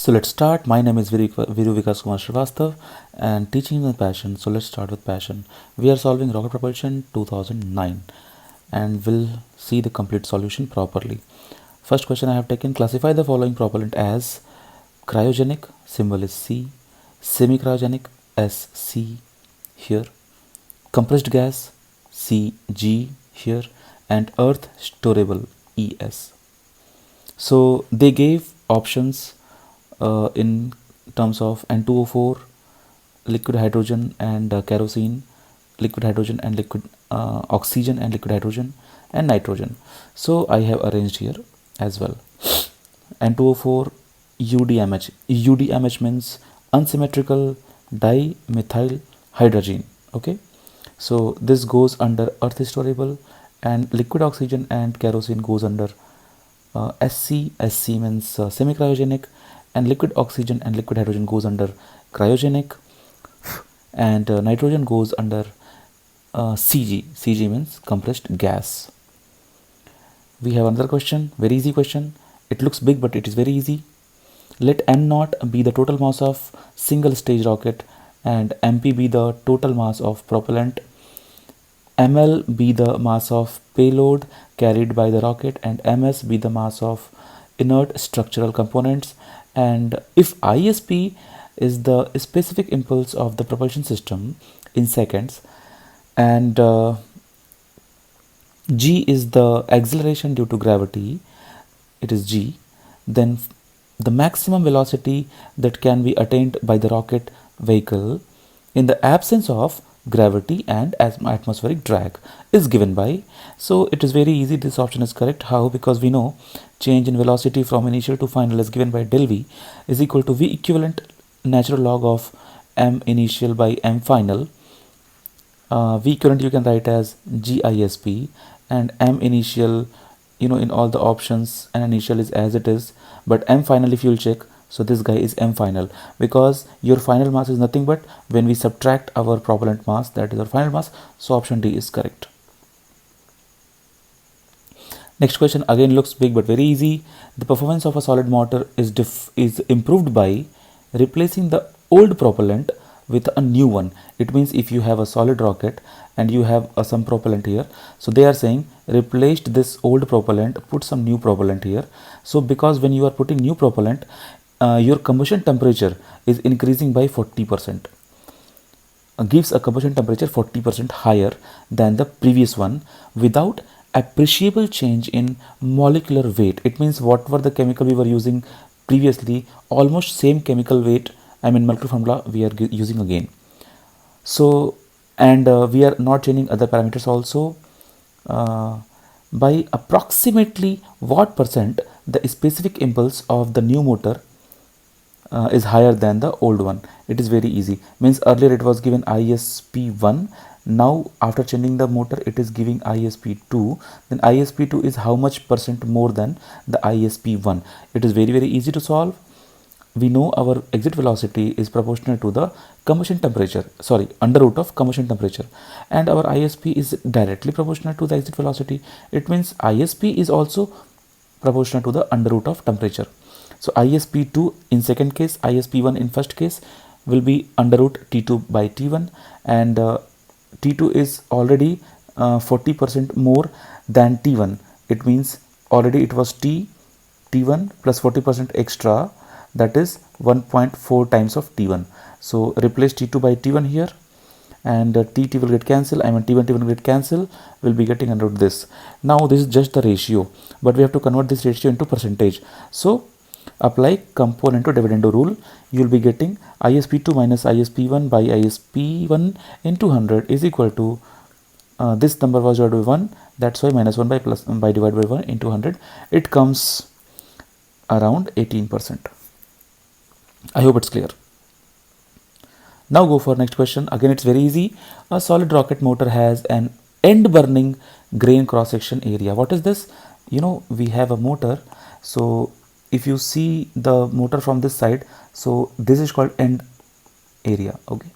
So let's start. My name is Viru Vikas Kumar Srivastav and teaching is my passion. So let's start with passion. We are solving rocket propulsion 2009 and we'll see the complete solution properly. First question I have taken, classify the following propellant as cryogenic, symbol is C, semi-cryogenic, SC here, compressed gas, CG here, and earth storable, ES. So they gave options in terms of N2O4, liquid hydrogen and kerosene, liquid hydrogen and liquid oxygen and liquid hydrogen, and nitrogen. So I have arranged here as well. N2O4 UDMH. UDMH means unsymmetrical dimethyl hydrogen. Okay, so this goes under earth storable, and liquid oxygen and kerosene goes under SC. SC means semi-cryogenic, and liquid oxygen and liquid hydrogen goes under cryogenic, and nitrogen goes under CG. CG means compressed gas. We have another question, very easy question. It looks big but it is very easy. Let M0 be the total mass of single stage rocket and MP be the total mass of propellant, ML be the mass of payload carried by the rocket, and MS be the mass of inert structural components. And if ISP is the specific impulse of the propulsion system in seconds, and G is the acceleration due to gravity, it is G, then the maximum velocity that can be attained by the rocket vehicle in the absence of gravity and atmospheric drag is given by. So it is very easy, this option is correct. How? Because we know change in velocity from initial to final is given by del V is equal to V equivalent natural log of M initial by M final. V equivalent you can write as GISP, and M initial, you know, in all the options and initial is as it is, but M final if you'll check, so this guy is M final, because your final mass is nothing but when we subtract our propellant mass, that is our final mass. So option D is correct. Next question again looks big but very easy. The performance of a solid motor is improved by replacing the old propellant with a new one. It means if you have a solid rocket and you have some propellant here, so they are saying replaced this old propellant, put some new propellant here. So because when you are putting new propellant, your combustion temperature is increasing by 40%, gives a combustion temperature 40% higher than the previous one without appreciable change in molecular weight. It means whatever the chemical we were using previously, almost same chemical weight, I mean molecular formula we are using again. So, and we are not changing other parameters also. By approximately what percent the specific impulse of the new motor is higher than the old one. It is very easy. Means earlier it was given ISP1. Now after changing the motor it is giving ISP2. Then ISP2 is how much percent more than the ISP1. It is very easy to solve. We know our exit velocity is proportional to the combustion temperature, sorry, under root of combustion temperature, and our ISP is directly proportional to the exit velocity. It means ISP is also proportional to the under root of temperature. So ISP2 in second case, ISP1 in first case will be under root T2 by T1, and T2 is already 40% more than T1. It means already it was T1 plus 40% extra, that is 1.4 times of T1. So replace T2 by T1 here, and T will get cancelled, I mean T1 will get cancelled, will be getting under this. Now this is just the ratio, but we have to convert this ratio into percentage. So apply component to dividend rule. You will be getting ISP2 minus ISP1 by ISP1 into 100 is equal to this number was divided by 1, that's why minus 1 by divided by 1 into 100. It comes around 18%. I hope it's clear. Now go for next question. Again it's very easy. A solid rocket motor has an end burning grain cross section area. What is this? You know, we have a motor. So if you see the motor from this side, so this is called end area. Okay,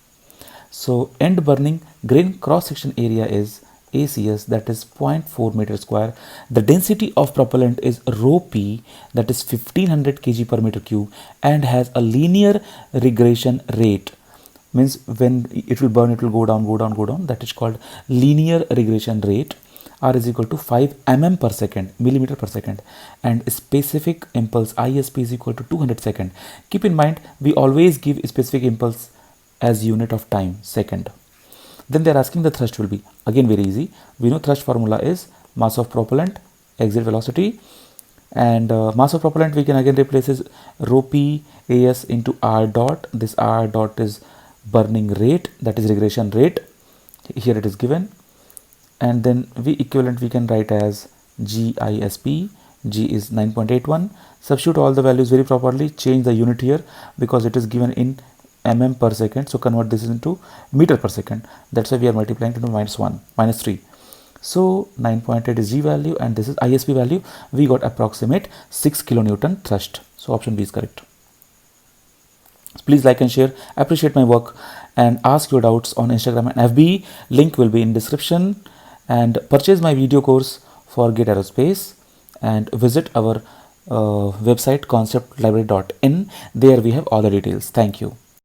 so end burning grain cross section area is ACS, that is 0.4 meter square. The density of propellant is rho P, that is 1500 kg per meter cube, and has a linear regression rate. Means when it will burn, it will go down, go down, go down. That is called linear regression rate. R is equal to 5 mm per second, millimeter per second, and specific impulse ISP is equal to 200 second. Keep in mind, we always give specific impulse as unit of time, second. Then they are asking the thrust will be, again very easy. We know thrust formula is mass of propellant, exit velocity, and mass of propellant we can again replace as rho P AS into R dot. This R dot is burning rate, that is regression rate. Here it is given. And then V equivalent we can write as GISP. G is 9.81. Substitute all the values very properly. Change the unit here because it is given in mm per second. So convert this into meter per second. That's why we are multiplying to minus 3. So 9.8 is G value and this is ISP value. We got approximate 6 kilonewton thrust. So option B is correct. Please like and share. Appreciate my work and ask your doubts on Instagram and FB. Link will be in description. And purchase my video course for GATE Aerospace and visit our website conceptlibrary.in. There we have all the details. Thank you.